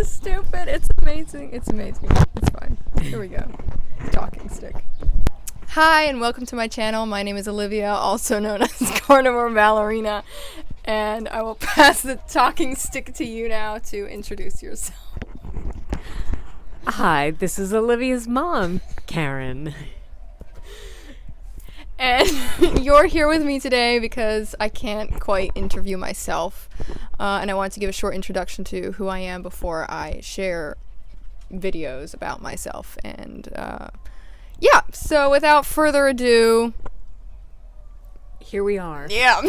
so stupid. It's amazing. It's amazing. It's fine. Here we go. Talking stick. Hi, and welcome to my channel. My name is Olivia, also known as Carnivore Ballerina, and I will pass the talking stick to you now to introduce yourself. Hi, this is Olivia's mom, Karen. And you're here with me today because I can't quite interview myself, and I wanted to give a short introduction to who I am before I share videos about myself. And yeah, so without further ado, Here we are. yeah.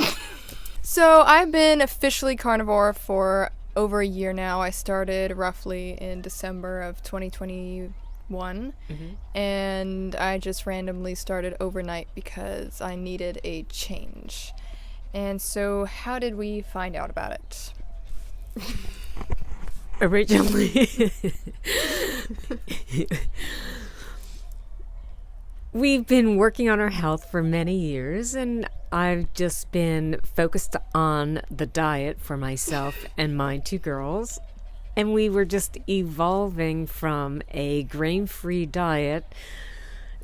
So I've been officially carnivore for over a year now. I started roughly in December of 2021, and I just randomly started overnight because I needed a change. And so how did we find out about it? Originally, we've been working on our health for many years, and I've just been focused on the diet for myself and my two girls. And we were just evolving from a grain-free diet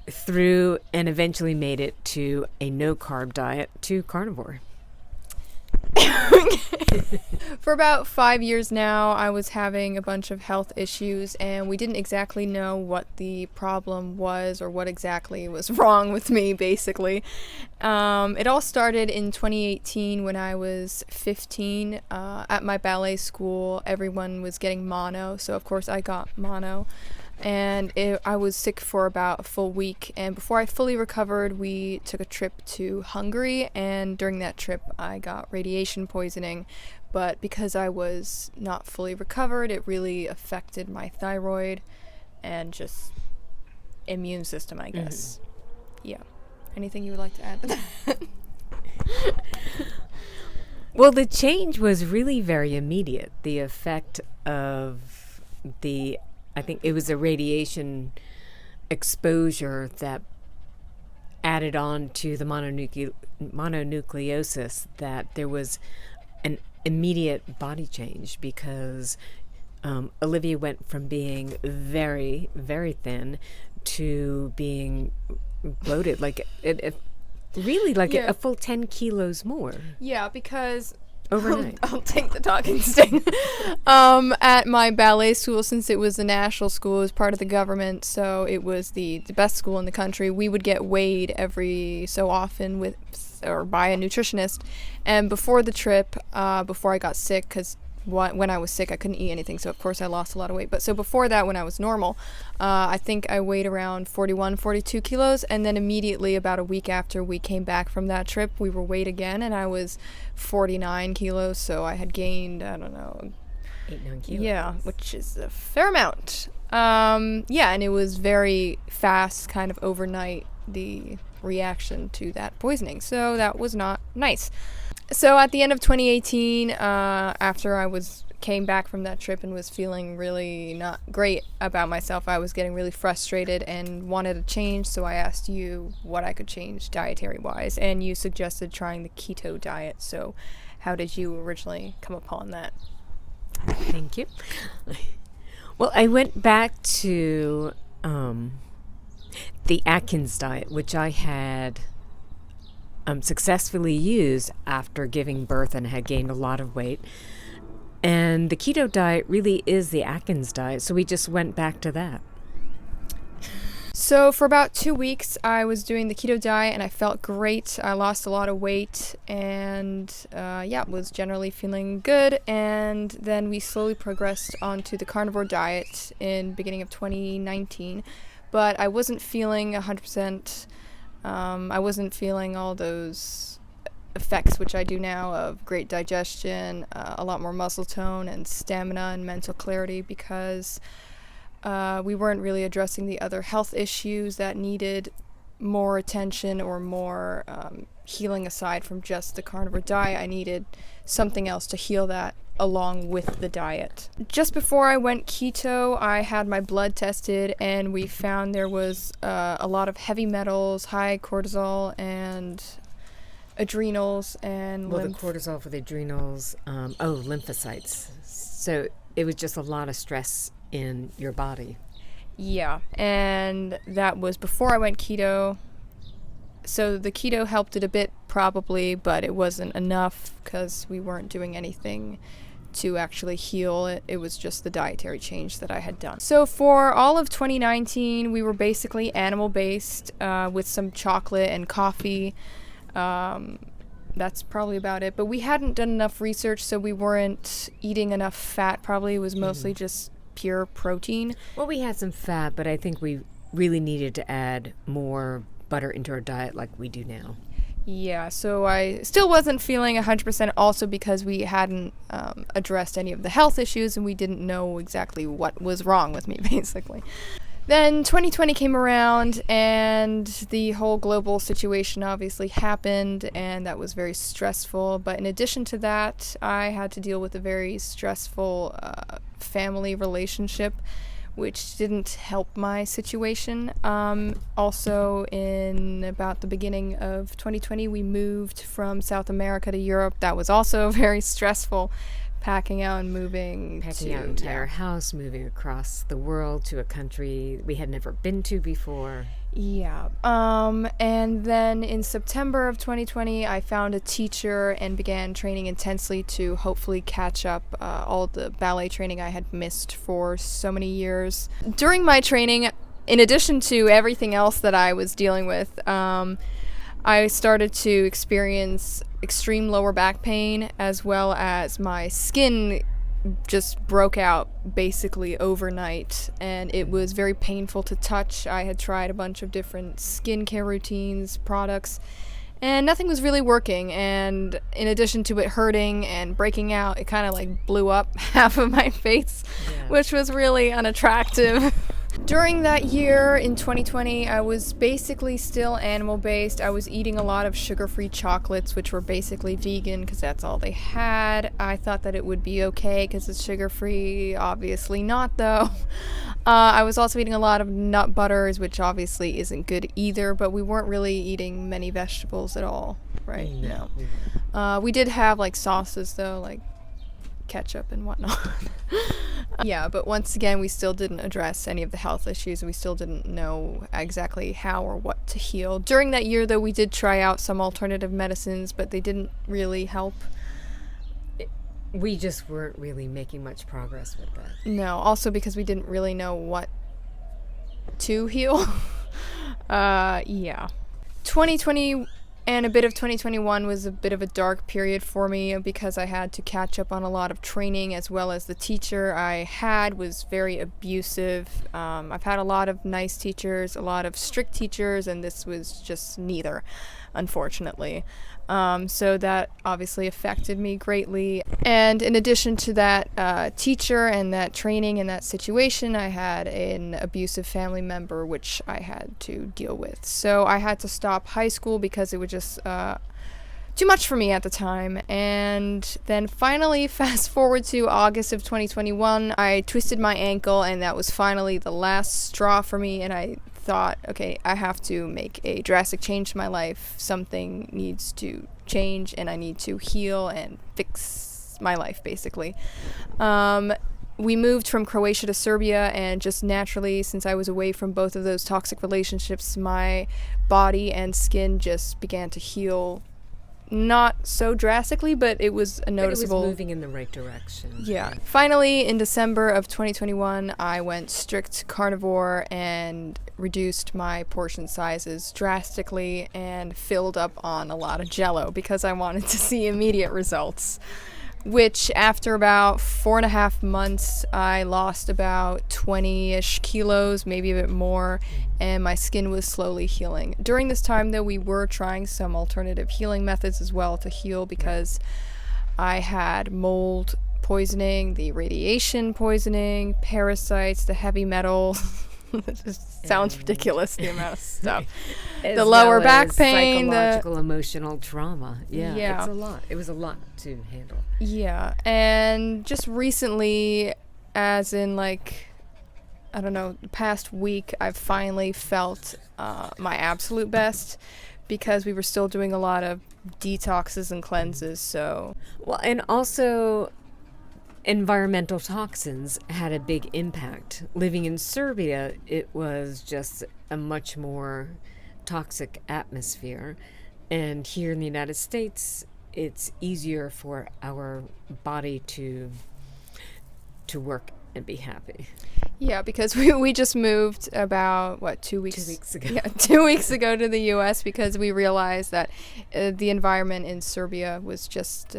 through and eventually made it to a no-carb diet to carnivore. For about 5 years now, I was having a bunch of health issues, and we didn't exactly know what the problem was or what exactly was wrong with me, basically. It all started in 2018 when I was 15. At my ballet school, everyone was getting mono, so of course I got mono. And I was sick for about a full week, and before I fully recovered, we took a trip to Hungary, and during that trip I got radiation poisoning. But because I was not fully recovered, it really affected my thyroid and just immune system, I guess. Yeah. Anything you would like to add to that? Well, the change was really very immediate. The effect of I think it was a radiation exposure that added on to the mononucleosis, that there was an immediate body change because Olivia went from being very, very thin to being bloated, like really like Yeah. a full 10 kilos more. Yeah, because Overnight. I'll take the talking stick. At my ballet school, since it was a national school, it was part of the government, so it was the best school in the country. We would get weighed every so often by a nutritionist. And before the trip, before I got sick, because when I was sick, I couldn't eat anything, so of course I lost a lot of weight. But so before that, when I was normal, I think I weighed around 41, 42 kilos, and then immediately about a week after we came back from that trip, we were weighed again, and I was 49 kilos, so I had gained, I don't know, 8-9 kilos. yeah, which is a fair amount. Yeah, and it was very fast, kind of overnight, the reaction to that poisoning, so that was not nice. So at the end of 2018, after I came back from that trip and was feeling really not great about myself, I was getting really frustrated and wanted a change, so I asked you what I could change dietary-wise, and you suggested trying the keto diet. So how did you originally come upon that? Thank you. Well, I went back to the Atkins diet, which I had successfully used after giving birth and had gained a lot of weight. And the keto diet really is the Atkins diet, so we just went back to that. So for about 2 weeks, I was doing the keto diet, and I felt great. I lost a lot of weight, and was generally feeling good. And then we slowly progressed onto the carnivore diet in beginning of 2019. But I wasn't feeling 100%. I wasn't feeling all those effects, which I do now, of great digestion, a lot more muscle tone and stamina and mental clarity, because we weren't really addressing the other health issues that needed more attention or more healing aside from just the carnivore diet. I needed something else to heal that along with the diet. Just before I went keto, I had my blood tested, and we found there was a lot of heavy metals, high cortisol, and adrenals and the cortisol for the adrenals. Lymphocytes. So it was just a lot of stress in your body. Yeah, and that was before I went keto. So the keto helped it a bit, probably, but it wasn't enough because we weren't doing anything to actually heal it. It was just the dietary change that I had done. So for all of 2019, we were basically animal based, with some chocolate and coffee. That's probably about it. But we hadn't done enough research, so we weren't eating enough fat. Probably it was mostly just pure protein. Well, we had some fat, but I think we really needed to add more butter into our diet like we do now. Yeah, so I still wasn't feeling 100%, also because we hadn't addressed any of the health issues and we didn't know exactly what was wrong with me, basically. Then 2020 came around and the whole global situation obviously happened, and that was very stressful. But in addition to that, I had to deal with a very stressful family relationship, which didn't help my situation. Also, in about the beginning of 2020, we moved from South America to Europe. That was also very stressful, packing out and moving. Packing out an entire house, moving across the world to a country we had never been to before. Yeah. And then in September of 2020, I found a teacher and began training intensely to hopefully catch up all the ballet training I had missed for so many years. During my training, in addition to everything else that I was dealing with, I started to experience extreme lower back pain, as well as my skin just broke out basically overnight, and it was very painful to touch. I had tried a bunch of different skincare routines, products, and nothing was really working. And in addition to it hurting and breaking out, it kind of like blew up half of my face, which was really unattractive. During that year in 2020, I was basically still animal based. I was eating a lot of sugar-free chocolates, which were basically vegan because that's all they had. I thought that it would be okay because it's sugar-free. Obviously not, though. I was also eating a lot of nut butters, which obviously isn't good either, but we weren't really eating many vegetables at all, right? No. We did have like sauces, though, like ketchup and whatnot. Yeah, but once again, we still didn't address any of the health issues, and we still didn't know exactly how or what to heal. During that year, though, we did try out some alternative medicines, but they didn't really help. We just weren't really making much progress with that. No, also because we didn't really know what to heal. Yeah. 2020 and a bit of 2021 was a bit of a dark period for me because I had to catch up on a lot of training, as well as the teacher I had was very abusive. I've had a lot of nice teachers, a lot of strict teachers, and this was just neither, unfortunately. So that obviously affected me greatly. And in addition to that teacher and that training and that situation, I had an abusive family member which I had to deal with. So I had to stop high school because it was just too much for me at the time. And then finally, fast forward to August of 2021, I twisted my ankle, and that was finally the last straw for me. And I thought, okay, I have to make a drastic change to my life. Something needs to change, and I need to heal and fix my life, basically. We moved from Croatia to Serbia, and just naturally, since I was away from both of those toxic relationships, my body and skin just began to heal. Not so drastically, but it was a noticeable... But it was moving in the right direction. Yeah. Finally, in December of 2021, I went strict carnivore and reduced my portion sizes drastically and filled up on a lot of Jell-O because I wanted to see immediate results. Which, after about 4.5 months, I lost about 20-ish kilos, maybe a bit more, and my skin was slowly healing. During this time, though, we were trying some alternative healing methods as well to heal, because I had mold poisoning, the radiation poisoning, parasites, the heavy metal. It just sounds ridiculous, the amount of stuff. The lower back pain, psychological, emotional trauma. Yeah, it's a lot. It was a lot to handle. Yeah, and just recently, as in like, I don't know, the past week, I've finally felt my absolute best, because we were still doing a lot of detoxes and cleanses. So well, and also, environmental toxins had a big impact. Living in Serbia, it was just a much more toxic atmosphere. And here in the United States, it's easier for our body to work and be happy. Yeah, because we just moved about, what, 2 weeks? 2 weeks ago. Yeah, 2 weeks ago to the U.S. because we realized that the environment in Serbia was just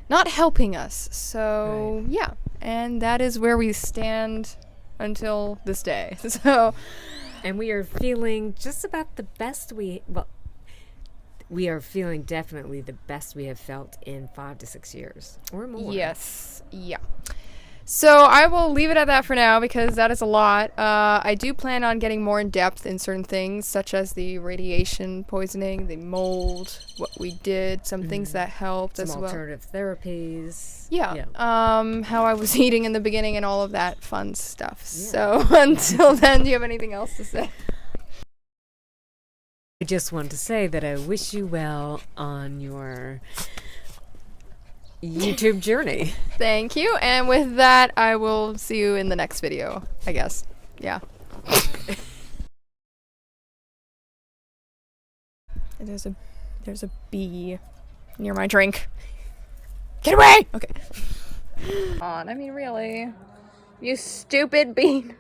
not helping us. So, Right. yeah, and that is where we stand until this day. So, And we are feeling just about the best we are feeling definitely the best we have felt in 5 to 6 years or more. yes, yeah. So I will leave it at that for now because that is a lot. I do plan on getting more in depth in certain things, such as the radiation poisoning, the mold, what we did, some things that helped Some as well. alternative therapies. Yeah. How I was eating in the beginning and all of that fun stuff. Yeah. So until then, do you have anything else to say? I just want to say that I wish you well on your YouTube journey. Thank you. And with that, I will see you in the next video, I guess. Yeah. There's a bee near my drink. Get away! Okay. I mean, really. You stupid bean.